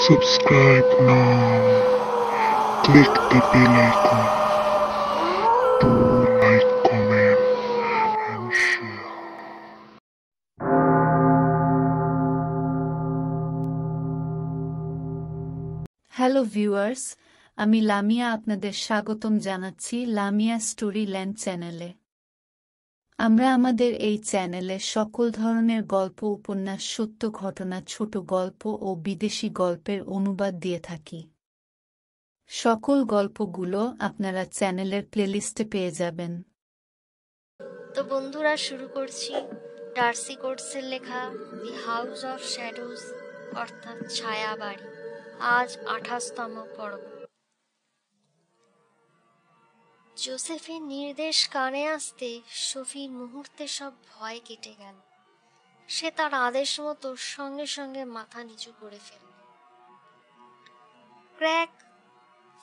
Subscribe now. Click the bell icon to like, comment, and share. Hello viewers, আমি লামিয়া আপনাদের স্বাগতম জানাচ্ছি Lamia story land চ্যানেলে। আমরা আমাদের এই চ্যানেলে সকল ধরনের গল্প, উপন্যাস, সত্য ঘটনা, ছোট গল্প ও বিদেশি গল্পের অনুবাদ দিয়ে থাকি। সকল গল্পগুলো আপনারা চ্যানেলের প্লেলিস্টে পেয়ে যাবেন। তো বন্ধুরা, শুরু করছি ডার্সি কোটসের লেখা দি হাউস অফ শ্যাডোজ অর্থাৎ ছায়া বাড়ি। আজ 28তম পর্ব। জোসেফের নির্দেশ কানে আসতে সোফির মুহূর্তে সব ভয় কেটে গেল। সে তার আদেশ মতো সঙ্গে সঙ্গে মাথা নিচু করে ফেলল। ক্র্যাক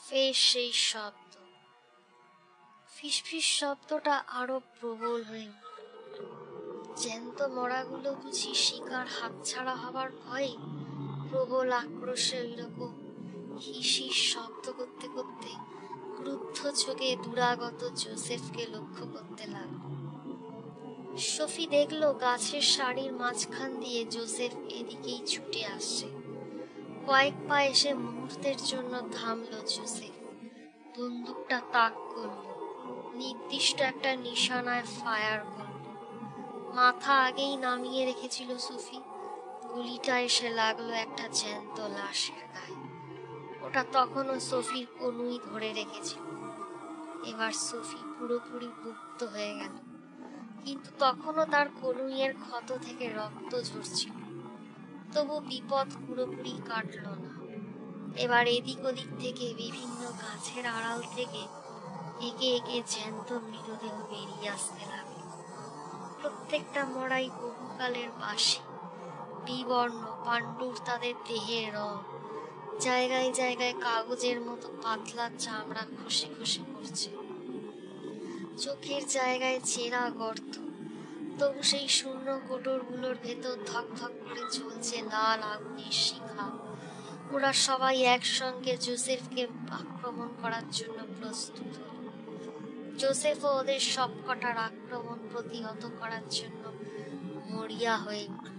ফের সেই শব্দ, ফিসফিস শব্দটা আরো প্রবল হয়ে উঠল। জ্যান্ত মরাগুলো বুঝি শিকার হাতছাড়া হবার ভয়ে প্রবল আক্রোশে ওইরকম হিসিস শব্দ করতে করতে ক্রুদ্ধ চোখে দুরাগত জোসেফকে লক্ষ্য করতে লাগল। সোফি দেখলো গাছের সারির মাঝখান দিয়ে জোসেফ এদিকেই ছুটে আসছে। কয়েক পা এসে মুহূর্তের জন্য থামলো জোসেফ। বন্দুকটা তাক করলো, নির্দিষ্ট একটা নিশানায় ফায়ার করলো। মাথা আগেই নামিয়ে রেখেছিল সোফি। গুলিটা এসে লাগলো একটা জ্যান্ত লাশের গায়ে। ওটা তখনও সোফির কনুই ধরে রেখেছিল। এবার সোফি পুরোপুরি মুক্ত হয়ে গেল, কিন্তু তখনও তার কনুইয়ের ক্ষত থেকে রক্ত ঝরছিল। তবু বিপদ পুরোপুরি কাটল না। এবার এদিক ওদিক থেকে বিভিন্ন গাছের আড়াল থেকে একে একে জ্যান্ত মৃতদেহ বেরিয়ে আসতে লাগলো। প্রত্যেকটা মরাই বহুকালের বাসি, বিবর্ণ পাণ্ডুর তাদের দেহের রং। জায়গায় জায়গায় কাগজের মতো পাতলা চামড়া খসে খসে পড়ছে। চোখের জায়গায় চেরা গর্ত। তবু সেই শূন্য কোটরগুলোর ভেতর ধক ধক করে জ্বলছে লাল আগুনের শিখা। ওরা সবাই একসঙ্গে জোসেফকে আক্রমণ করার জন্য প্রস্তুত হল। জোসেফও ওদের সবকটার আক্রমণ প্রতিহত করার জন্য মরিয়া হয়ে উঠল।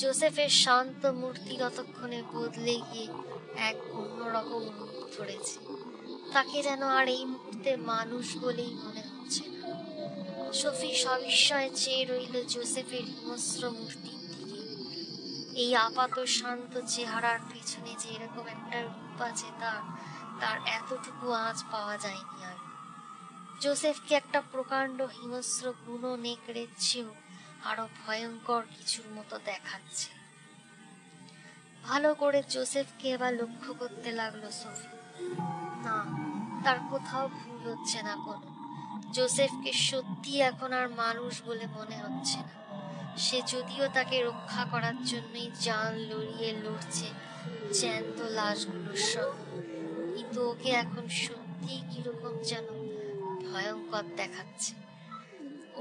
জোসেফের শান্ত মূর্তি ততক্ষণে বদলে গিয়ে এক অন্যরকম রূপ ধরেছে। তাকে যেন আর এই মুহূর্তে মানুষ বলেই মনে হচ্ছে না। সোফি সবিস্ময়ে চেয়ে রইল জোসেফের হিংস্র মূর্তির দিকে। এই আপাত শান্ত চেহারার পেছনে যে এরকম একটা রূপ আছে তার এতটুকু আঁচ পাওয়া যায়নি আর। জোসেফকে একটা প্রকাণ্ড হিংস্র বুনো নেকড়ের চেয়েও আরো ভয়ঙ্কর কিছুর মতো দেখাচ্ছে। ভালো করে জোসেফকে এবার লক্ষ্য করতে লাগলো সোফি। না, তার কোথাও ভুল হচ্ছে না কোনো। জোসেফকে সত্যি এখন আর মানুষ বলে মনে হচ্ছে না। সে যদিও তাকে রক্ষা করার জন্যই জান লড়িয়ে লড়ছে জ্যান্ত লাশগুলোর সঙ্গে, কিন্তু ওকে এখন সত্যি কিরকম যেন ভয়ঙ্কর দেখাচ্ছে।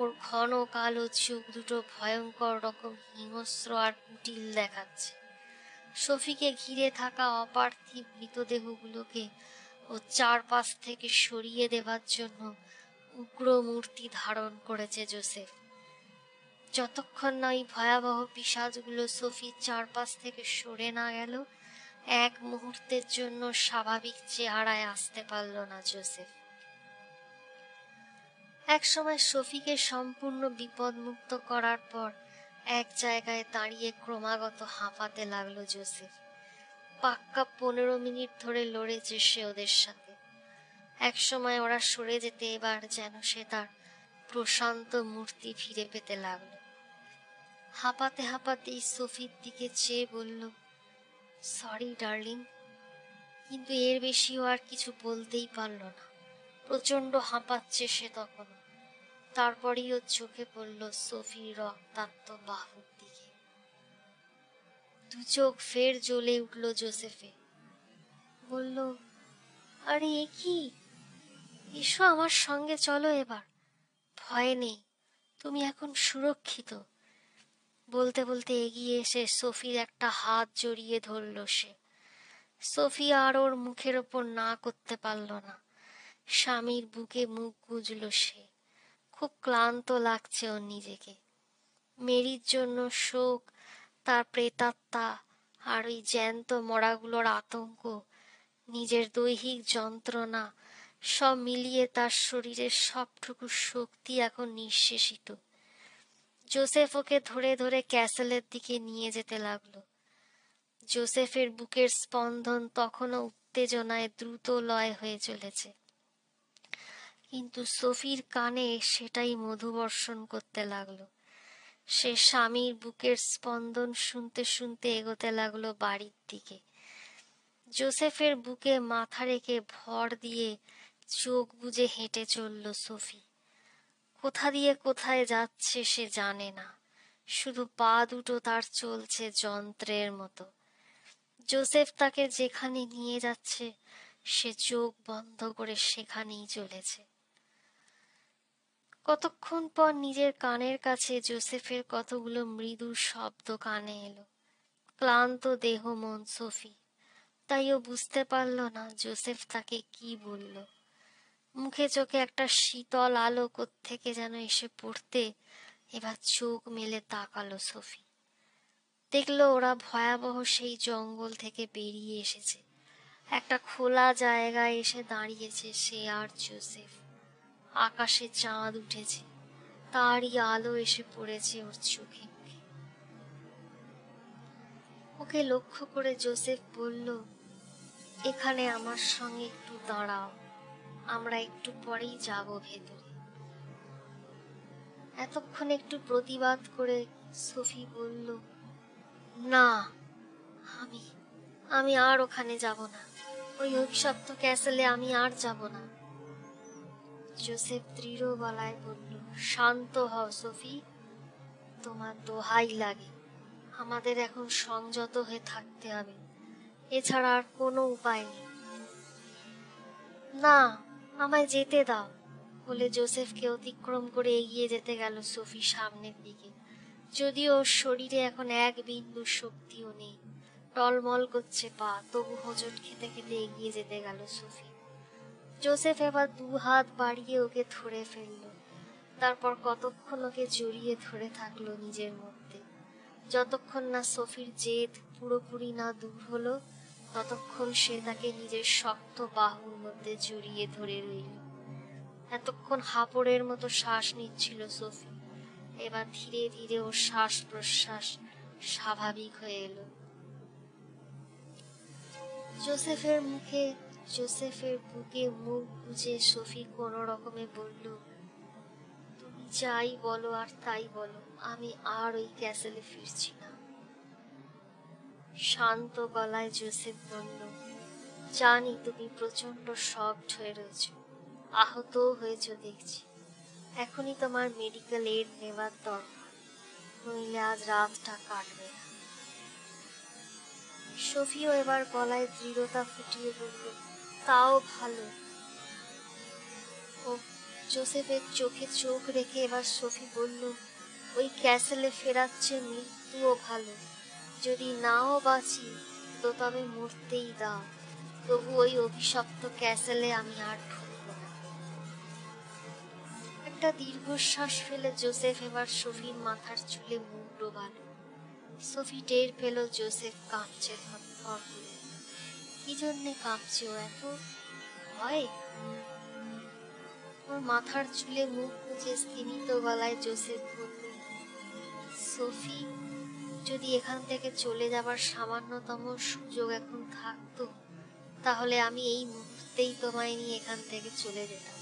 ওর ঘন কালো চোখ দুটো ভয়ঙ্কর রকম হিংস্র আর কুটিল দেখাচ্ছে। সোফিকে ঘিরে থাকা অপার্থিব মৃতদেহগুলোকে ও চারপাশ থেকে সরিয়ে দেবার জন্য উগ্র মূর্তি ধারণ করেছে জোসেফ। যতক্ষণ না এই ভয়াবহ পিশাচগুলো সোফির চারপাশ থেকে সরে না গেল, এক মুহূর্তের জন্য স্বাভাবিক চেহারায় আসতে পারল না জোসেফ। একসময় সোফিকে সম্পূর্ণ বিপদমুক্ত করার পর এক জায়গায় দাঁড়িয়ে ক্রমাগত হাঁপাতে লাগলো জোসেফ। পাক্কা 15 মিনিট ধরে লড়েছে সে ওদের সাথে। একসময় ওরা সরে যেতে এবার যেন সে তার প্রশান্ত মূর্তি ফিরে পেতে লাগলো। হাঁপাতে হাঁপাতেই সোফির দিকে চেয়ে বলল, সরি ডার্লিং। কিন্তু এর বেশিও আর কিছু বলতেই পারল না। প্রচন্ড হাঁপাচ্ছে সে তখনও। তারপরেই ওর চোখে পড়ল সোফির রক্তাক্ত বাহুর দিকে। দু চোখ ফের জ্বলে উঠল জোসেফে। বলল, আরে এ কি? এসো আমার সঙ্গে, চলো এবার। ভয় নেই, তুমি এখন সুরক্ষিত। বলতে বলতে এগিয়ে এসে সোফির একটা হাত জড়িয়ে ধরল সে। সোফি আর ওর মুখের ওপর না করতে পারল না। স্বামীর বুকে মুখ গুজল সে। খুব ক্লান্ত লাগছে ওর নিজেকে। মেরির জন্য শোক, তার প্রেতাত্মা, আর ওই জ্যান্ত মরাগুলোর আতঙ্ক, নিজের দৈহিক যন্ত্রণা, সব মিলিয়ে তার শরীরের সবটুকু শক্তি এখন নিঃশেষিত। জোসেফ ওকে ধরে ধরে ক্যাসেলের দিকে নিয়ে যেতে লাগলো। জোসেফের বুকের স্পন্দন তখনও উত্তেজনায় দ্রুত লয় হয়ে চলেছে, কিন্তু সোফির কানে সেটাই মধুবর্ষণ করতে লাগলো। সে স্বামীর বুকের স্পন্দন শুনতে শুনতে এগোতে লাগলো বাড়ির দিকে। জোসেফের বুকে মাথা রেখে ভর দিয়ে চোখ বুজে হেঁটে চলল সোফি। কোথা দিয়ে কোথায় যাচ্ছে সে জানে না, শুধু পা দুটো তার চলছে যন্ত্রের মতো। জোসেফ তাকে যেখানে নিয়ে যাচ্ছে সে চোখ বন্ধ করে সেখানেই চলেছে। কতক্ষণ পর নিজের কানের কাছে জোসেফের কতগুলো মৃদু শব্দ কানে এলো। ক্লান্ত দেহ মন সোফি, তাই ও বুঝতে পারল না জোসেফ তাকে কি বলল। মুখে চোখে একটা শীতল আলো কোত্থেকে যেন এসে পড়তে এবার চোখ মেলে তাকালো সোফি। দেখলো ওরা ভয়াবহ সেই জঙ্গল থেকে বেরিয়ে এসেছে। একটা খোলা জায়গায় এসে দাঁড়িয়েছে সে আর জোসেফ। আকাশে চাঁদ উঠেছে, তারই আলো এসে পড়েছে ওর চোখে মুখে। ওকে লক্ষ্য করে জোসেফ বলল, এখানে আমার সঙ্গে একটু দাঁড়াও, আমরা একটু পরেই যাব ভেতরে। এতক্ষণ একটু প্রতিবাদ করে সোফি বলল, না, আমি আমি আর ওখানে যাব না। ওই অভিশপ্ত ক্যাসেলে আমি আর যাব না। জোসেফ দৃঢ় গলায় বলল, শান্ত হও সোফি, তোমার দোহাই লাগে। আমাদের এখন সংযত হয়ে থাকতে হবে, এছাড়া আর কোনো উপায় নেই। না, আমায় যেতে দাও বলে জোসেফকে অতিক্রম করে এগিয়ে যেতে গেল সোফি সামনের দিকে। যদিও ওর শরীরে এখন এক বিন্দু শক্তিও নেই, টলমল করছে পা, তবু হোঁচট খেতে খেতে এগিয়ে যেতে গেল সোফি। জোসেফ এবার দু হাত বাড়িয়ে ওকে ধরে ফেলল। তারপর কতক্ষণ ওকে জড়িয়ে ধরে থাকলো নিজের মধ্যে। যতক্ষণ না সোফির জেদ পুরোপুরি না দূর হলো, ততক্ষণ সে তাকে নিজের শক্ত বাহুর মধ্যে জড়িয়ে ধরে রইল। এতক্ষণ হাঁপড়ের মতো শ্বাস নিচ্ছিল সোফি। এবার ধীরে ধীরে ওর শ্বাস প্রশ্বাস স্বাভাবিক হয়ে এলো। জোসেফের বুকে মুখ গুজে সোফি কোনো রকমে বলল, তুমি যাই বলো আর তাই বলো, আমি আর ওই ক্যাসেলে ফিরছি না। শান্ত গলায় জোসেফ বলল, জানি তুমি প্রচন্ড শকড হয়ে রয়েছ, আহতও হয়েছ দেখছি। এখনই তোমার মেডিকেল এড নেবার দরকার, নইলে আজ রাতটা কাটবে না। সোফিও এবার গলায় দৃঢ়তা ফুটিয়ে বলল, তাও ভালো। ও জোসেফের চোখে চোখ রেখে এবার সোফি বলল, ওই ক্যাসেলে ফেরাচ্ছে মৃত্যুও ভালো। যদি নাও বাঁচি তো তবে মরতেই দাও, তবু ওই অভিশপ্ত ক্যাসেলে আমি আর ঢুকব না। একটা দীর্ঘশ্বাস ফেলে জোসেফ এবার সোফির মাথার চুলে মুখ ডোবাল। সোফি টের পেল জোসেফ কাঁপছে থরথর করে। কি জন্যে কাঁপছে ও এত? ভয়? ওর মাথার চুলে মুখ গুজে স্তিমিত গলায় জোসেফ বলল, সোফি, যদি এখান থেকে চলে যাবার সামান্যতম সুযোগ এখন থাকতো, তাহলে আমি এই মুহূর্তেই তোমায় নিয়ে এখান থেকে চলে যেতাম।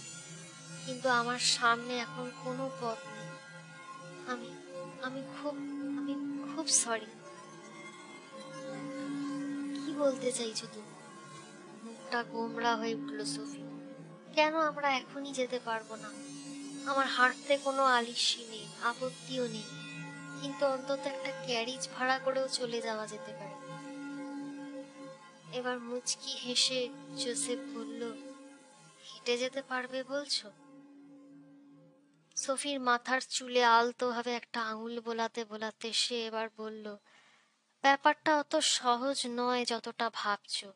কিন্তু আমার সামনে এখন কোনো পথ নেই। আমি আমি খুব আমি খুব সরি। কি বলতে চাইছো তুমি? মুখটা গোমড়া হয়ে উঠল সোফি। কেন আমরা এখনই যেতে পারবো না? আমার হাঁটতে কোনো আলিস্যি নেই, আপত্তিও নেই, কিন্তু অন্তত একটা ক্যারিজ ভাড়া করেও চলে যাওয়া যেতে পারে। এবার মুচকি হেসে জোসেফ বলল, হেঁটে যেতে পারবে বলছো? সোফির মাথার চুলে আলতোভাবে একটা আঙুল বোলাতে বোলাতে সে এবার বলল, ব্যাপারটা অত সহজ নয় যতটা ভাবছো।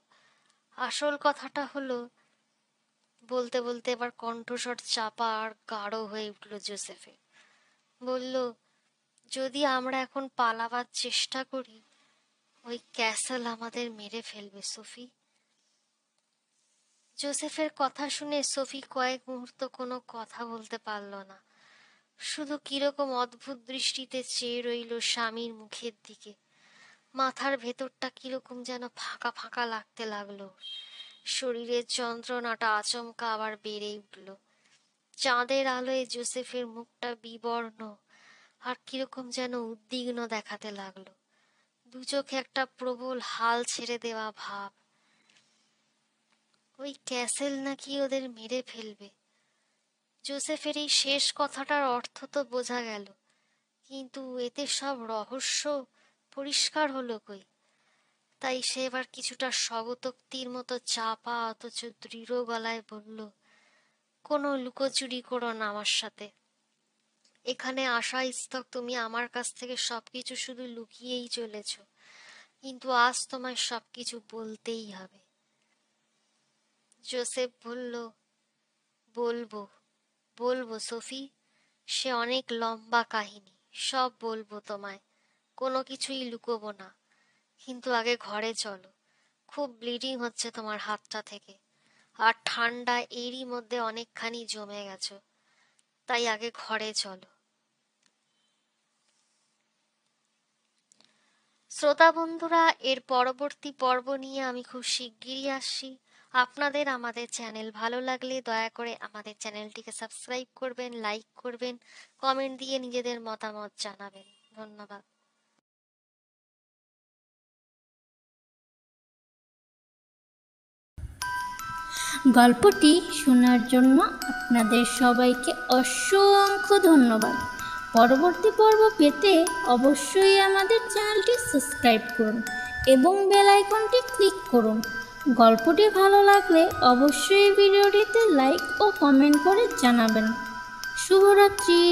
আসল কথাটা হলো, বলতে বলতে এবার কণ্ঠস্বর চাপা আর গাঢ় হয়ে উঠল জোসেফের। বলল, যদি আমরা এখন পালাবার চেষ্টা করি, ওই ক্যাসেল আমাদের মেরে ফেলবে সোফি। জোসেফের কথা শুনে সোফি কয়েক মুহূর্ত কোনো কথা বলতে পারল না, শুধু কিরকম অদ্ভুত দৃষ্টিতে চেয়ে রইল স্বামীর মুখের দিকে। মাথার ভেতরটা কিরকম যেন ফাঁকা ফাঁকা লাগতে লাগলো। শরীরের যন্ত্রণাটা আচমকা আবার বেড়ে উঠল। চাঁদের আলোয় জোসেফের মুখটা বিবর্ণ আর কিরকম যেন উদ্বিগ্ন দেখাতে লাগলো। দু চোখে একটা প্রবল হাল ছেড়ে দেওয়া ভাব। ওই ক্যাসেল নাকি ওদের মেরে ফেলবে। জোসেফের এই শেষ কথাটার অর্থ তো বোঝা গেল, কিন্তু এতে সব রহস্য পরিষ্কার হলো কই। তাই সে এবার কিছুটা স্বগতোক্তির মতো চাপা অথচ দৃঢ় গলায় বলল, কোনো লুকোচুরি করো না আমার সাথে। এখানে আসা স্তক তুমি আমার কাছ থেকে সবকিছু শুধু লুকিয়েই চলেছ, কিন্তু আজ তোমায় সবকিছু বলতেই হবে। জোসেফ বলল, বলবো বলবো সোফি, সে অনেক লম্বা কাহিনী, সব বলবো তোমায়, কোনো কিছুই লুকোবো না। কিন্তু আগে ঘরে চলো, খুব ব্লিডিং হচ্ছে তোমার হাতটা থেকে, আর ঠান্ডা এরই মধ্যে অনেকখানি জমে গেছো, তাই আগে ঘরে চলো। শ্রোতা বন্ধুরা, এর পরবর্তী পর্ব নিয়ে আমি খুব শিগগিরই আসছি। আপনাদের আমাদের চ্যানেল ভালো লাগলে দয়া করে আমাদের চ্যানেলটিকে সাবস্ক্রাইব করবেন, লাইক করবেন, কমেন্ট দিয়ে নিজেদের মতামত জানাবেন। ধন্যবাদ। গল্পটি শোনার জন্য আপনাদের সবাইকে অসংখ্য ধন্যবাদ। পরবর্তী পর্ব পেতে অবশ্যই আমাদের চ্যানেলটি সাবস্ক্রাইব করুন এবং বেল আইকনটি ক্লিক করুন। গল্পটি ভালো লাগলে অবশ্যই ভিডিওটিতে লাইক ও কমেন্ট করে জানাবেন। শুভরাত্রি।